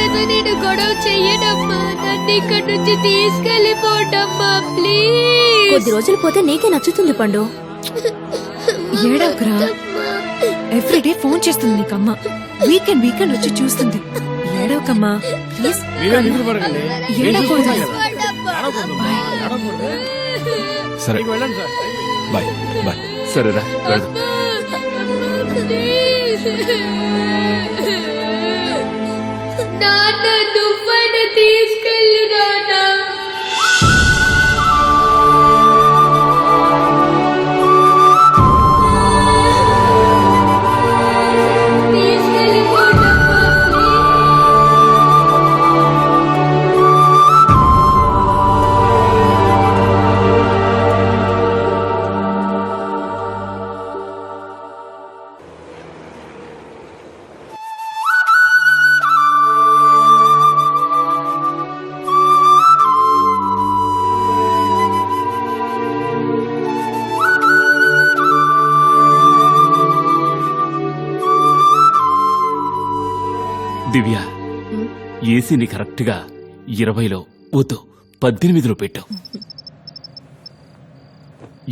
వాళ్ళతో నేను గొడవ చెయ్యనమ్మా. నన్ను ఇక్కడి నుంచి తీసుకెళ్ళిపోండమ్మా ప్లీజ్. కొద్ది రోజులు పోతే నీకే నచ్చుతుంది పండు. ఏడవకురా. ఎవ్రీడే ఫోన్ చేస్తుంది నీకమ్మ. వీకెండ్ వచ్చి చూస్తుంది. ఏడవకమ్మా ప్లీజ్. ఏడవకూడదు. సరే బాయ్ బాయ్. సరేరా నాన్న నువ్వైనా తీసుకెళ్ళు నాన్న. దివ్య, ఏసీని కరెక్ట్ గా 20లో వద్దు 18లో పెట్టావు.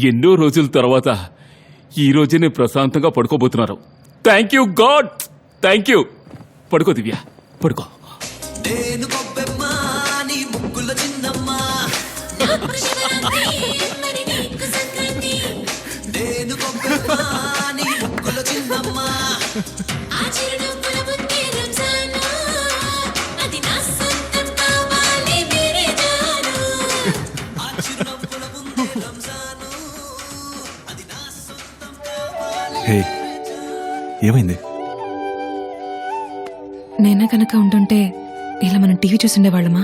ఎన్నో రోజుల తర్వాత ఈ రోజునే ప్రశాంతంగా పడుకోబోతున్నారు. Thank you God, thank you. పడుకో దివ్య, పడుకో. హే, ఏమైంది? నేనే కనుక ఉంటుంటే ఇలా మనం టీవీ చూసుండేవాళ్ళమా?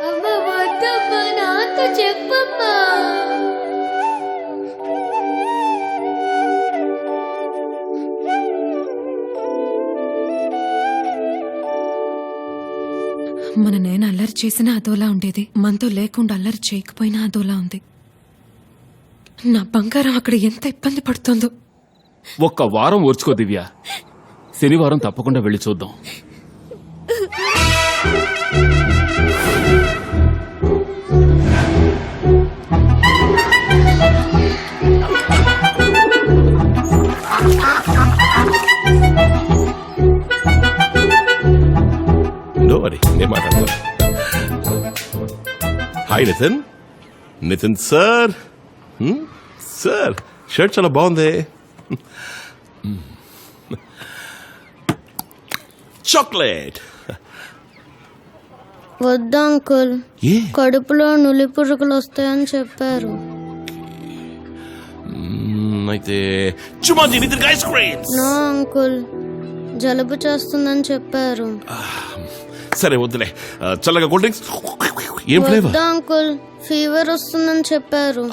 అమ్మ వద్దమ్మా, నాతో చెప్పమ్మా. మన నేను అల్లరి చేసినా అదోలా ఉండేది, మనతో లేకుండా అల్లరి చేయకపోయినా అదోలా ఉంది. నా బంగారం అక్కడ ఎంత ఇబ్బంది పడుతుందో. ఒక్క వారం ఓర్చుకో దివ్య, శనివారం తప్పకుండా వెళ్ళి చూద్దాం. Hi Nitin. Nitin sir, sir shirt చాలా బాగుంది. చాక్లెట్ వద్దు అంకుల్, కడుపులో నులి పురుగులు వస్తాయని చెప్పారు. అయితే చుమాజీ Nitin ice cream. No uncle, జలుబు చేస్తుందని చెప్పారు. సరే వద్దులే, చల్లగా కూల్ డ్రింక్స్. ఏం ఫ్లేవర్? వద్దు అంకుల్, ఫీవర్ వస్తుందని చెప్పారు.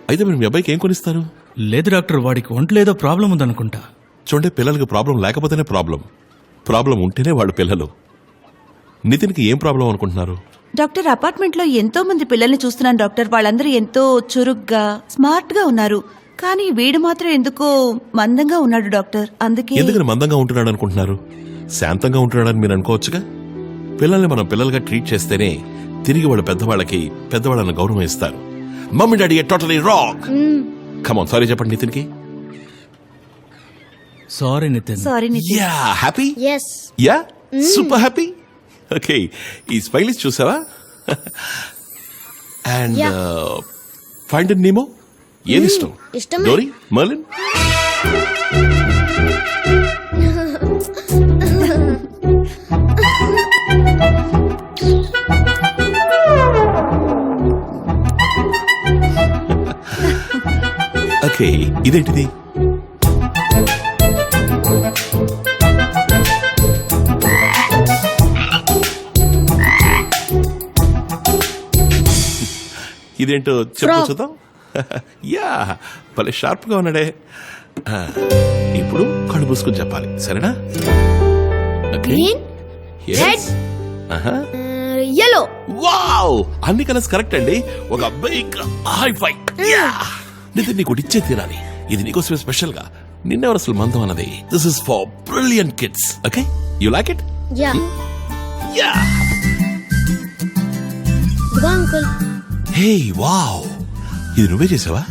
అయితే మీరు మీ అబ్బాయికి ఏం కొనిస్తారు? లేదు డాక్టర్, వాడికి ఒంట్లో ఏదో ప్రాబ్లం ఉందనుకుంటా. చూడండి, పిల్లలకి ప్రాబ్లం లేకపోతేనే ప్రాబ్లం ఉంటేనే వాళ్ళు పిల్లలు. నితిన్కి ఏం ప్రాబ్లం అనుకుంటున్నారు? డాక్టర్, అపార్ట్మెంట్ లో ఎంతో మంది పిల్లల్ని చూస్తున్నాను డాక్టర్. వాళ్ళందరూ ఎంతో చురుగ్గా స్మార్ట్ గా ఉన్నారు, కానీ వీడు మాత్రం ఎందుకో మందంగా ఉన్నాడు డాక్టర్. అందుకే. ఎందుకని మందంగా ఉంటున్నాడు అనుకుంటున్నారు? శాంతంగా ఉంటున్నాడని మీరు అనుకోవచ్చుగా. పిల్లల్ని మనం పిల్లలుగా ట్రీట్ చేస్తేనే తిరిగి వాళ్ళు పెద్దవాళ్ళని గౌరవం ఇస్తారు. Mummy daddy totally wrong. Come on, sorry చెప్పండి నితిన్కి. Sorry Nitin. Sorry Nitin. Ya happy. yes ya super happy. Okay, ఈ స్మైలీస్ చూసావా? అండ్ ఫైండ్ నీమో ఏది ఇష్టం? ఇష్టమే. డోరీ, మర్లిన్? ఓకే, ఇదేంటిది? ఇదేంటో చెప్పు చూద్దాం. యా, భలే షార్ప్ గా ఉన్నాడే. ఇప్పుడు కళ్ళు పూసుకొని చెప్పాలి, సరేనా? Green, red, yellow. వావ్, అన్ని కలర్స్ కరెక్ట్ అండి. ఒక బిగ్ హై ఫై. నితిన్ నీకు ఇచ్చే తీరాలి. ఇది నీకోసమే స్పెషల్ గా. నిన్నెవరు అసలు మందం అన్నది. This is for brilliant kids. Okay, you like it? Yeah yeah. Uncle. Hey wow, ఇది నువ్వే చేసావా?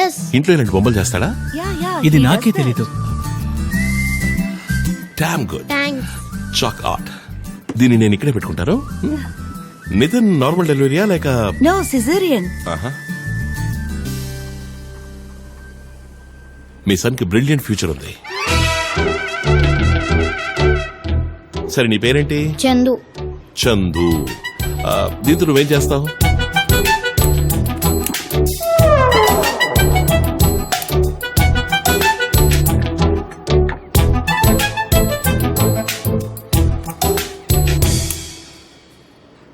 ఎస్. ఇంట్లో ఇలాంటి బొమ్మలు చేస్తాడా? ఇది నాకే తెలీదు. Damn good. Thanks. Chalk art. దీన్ని నేను ఇక్కడే పెట్టుకుంటాను. నితిన్ నార్మల్ డెలివరీయా లేక? No, caesarean. ఆహా. మీ సన్ కి బ్రిలియంట్ ఫ్యూచర్ ఉంది. సరే, నీ పేరేంటి? చందు. చందు. దీంతో నువ్వేం చేస్తావు?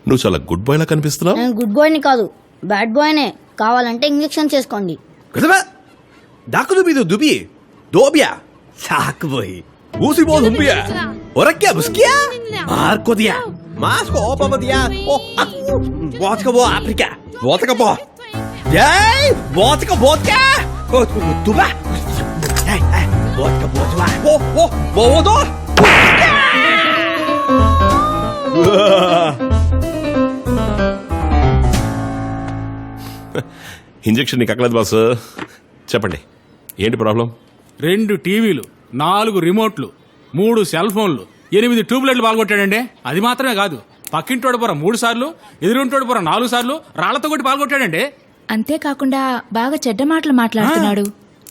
నువ్వు చాలా గుడ్ బాయ్ లా కనిపిస్తున్నావు. నేను గుడ్ బాయ్ని కాదు, బ్యాడ్ బాయ్నే. కావాలంటే ఇంజెక్షన్ చేసుకోండి. 다크도 비도 누비 노비야 사크보이 우스보 놈비야 오락기야 무스키야 마르코디야 마스코 오빠버디야 워트카 뭐 아프리카 워트카 뭐 야이 워트카 워트카 두바 워트카 뭐 좋아 뭐도 ఇంజెక్షన్ నీకు అక్కలేదు బాస్. చెప్పండి, ఏంటి ప్రాబ్లం? 2 టీవీలు, 4 రిమోట్లు, 3 సెల్ ఫోన్లు, 8 ట్యూబ్లైట్లు పాల్గొట్టాడండి. అది మాత్రమే కాదు, పక్కింటోడి పొర 3 సార్లు, ఎదురుంటోడి పొర 4 సార్లు రాళ్లతో కొట్టి పాల్గొట్టాడండి. అంతేకాకుండా బాగా చెడ్డ మాటలు మాట్లాడుతున్నాడు.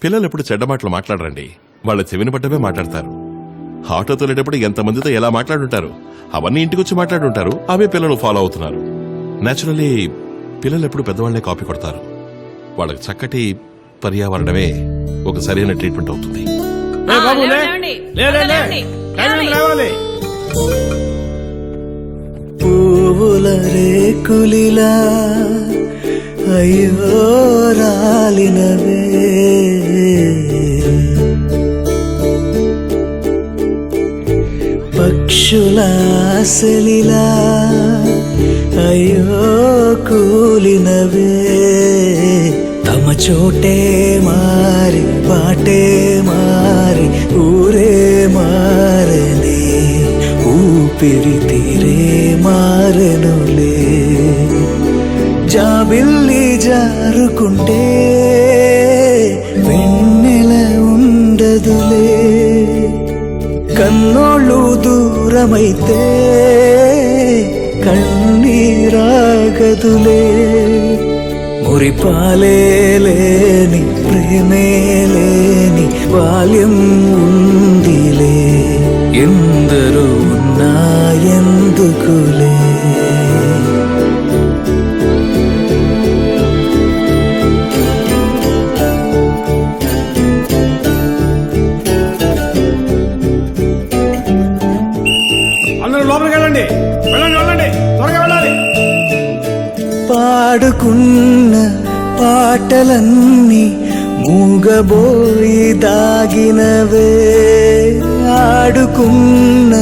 పిల్లలు ఎప్పుడు చెడ్డ మాటలు మాట్లాడరండి. వాళ్ళ చెవిని పట్టమే మాట్లాడతారు. ఆటోతో వెళ్ళేటప్పుడు ఎంతమందితో ఎలా మాట్లాడుంటారు, అవన్నీ ఇంటికి వచ్చి మాట్లాడుంటారు. అవే పిల్లలు ఫాలో అవుతున్నారు. నేచురలీ పిల్లలు ఎప్పుడు పెద్దవాళ్లే కాపీ కొడతారు. వాళ్ళకి చక్కటి పర్యావరణమే ఒక సరైన ట్రీట్మెంట్ అవుతుంది. పువ్వుల రేకులిలా అయ్యో రాలినవే, పక్షుల ఆశలిలా అయ్యో కూలినవే, తమ చోటే మారి పాటే మారి ఊరే మారనే, ఊపిరి తీరే మారెనులే, జాబిల్లి జారుకుంటే వెన్నెల ఉండదులే, కన్నోళ్ళు దూరమైతే కన్నీరాగదులే, మురిపాలే లేని ప్రేమే లేని బాల్యం ఉందిలే, ఎందరూ ఉన్నా ఎందుకులే. అందరూ లోపలికి వెళ్ళండి, వెళ్ళండి వెళ్ళండి, త్వరగా వెళ్ళాలి. పాడుకున్న పాటలన్నీ మూగబోయి దాగినవే, ఆడుకున్న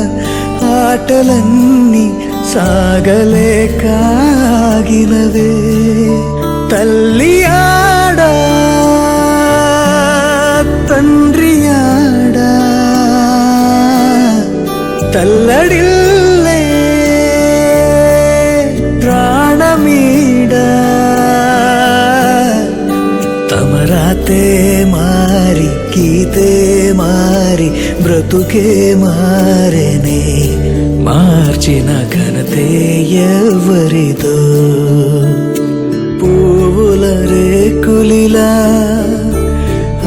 ఆటలన్నీ సాగలేకాగినవే, తల్లి ఆడా తండ్రి ఆడా తల్లడిల్లే ప్రాణమీడా, తమరాతే మారి గీతే మారి బ్రతుకే మారేనే, మార్చిన ఘనతే ఎవరిదో, పువ్వుల రేకులిలా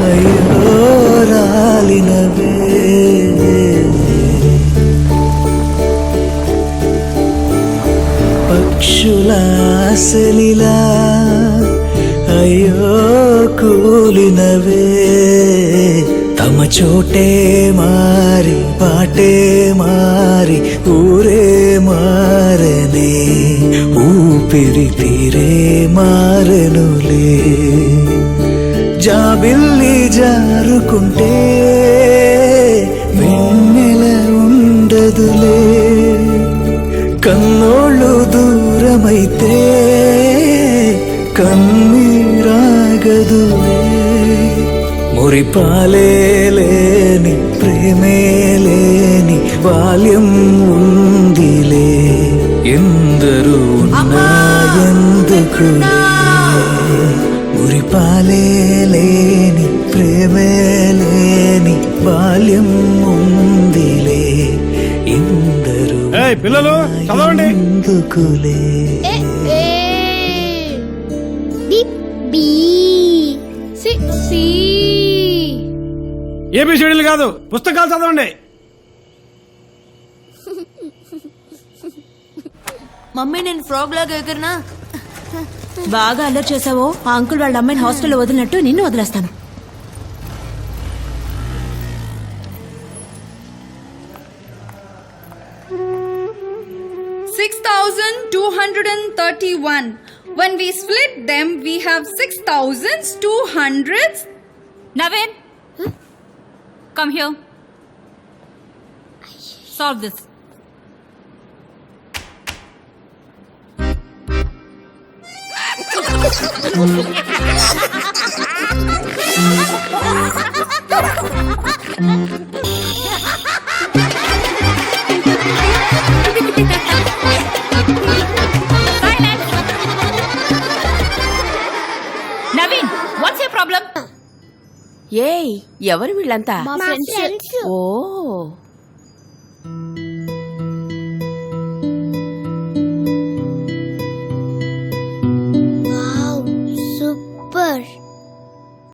అయ్యో రాలినవే, పక్షుల ఆశలిలా అయ్యో కూలినవే, తమ చోటే మారి పాటే మారి ఊరే మారనే, ఊపిరి తీరే మారెనులే, జాబిల్లి జారుకుంటే వెన్నెల ఉండదులే, కన్నోళ్ళు దూరమైతే కన్నీరాగదులే. మురిపాలే లేని ప్రేమే లేని బాల్యం ఉందిలే ఎందరూ ఉన్నా ఎందుకులే మురిపాలే లేని ప్రేమే లేని బాల్యం ఉందిలే ఎందరూ ఏయ్ పిల్లలు చదవండి. ఎందుకులే బి సి ఏబిసిడీలు కాదు, పుస్తకాలు చదవండి. మమ్మీ నేను ఫ్రాగ్ లాగా ఎగిరినా బాగా అల్లరి చేసావో ఆ అంకుల్ వాళ్ళ అమ్మాయిని హాస్టల్లో వదిలినట్టు నిన్ను వదిలేస్తాను. $6,231. When we split them, we have 6,200. Naveen come here solve this. Naveen what's your problem? ఏయ్ ఎవరు వీళ్ళంతా మా ఫ్రెండ్స్ ఓ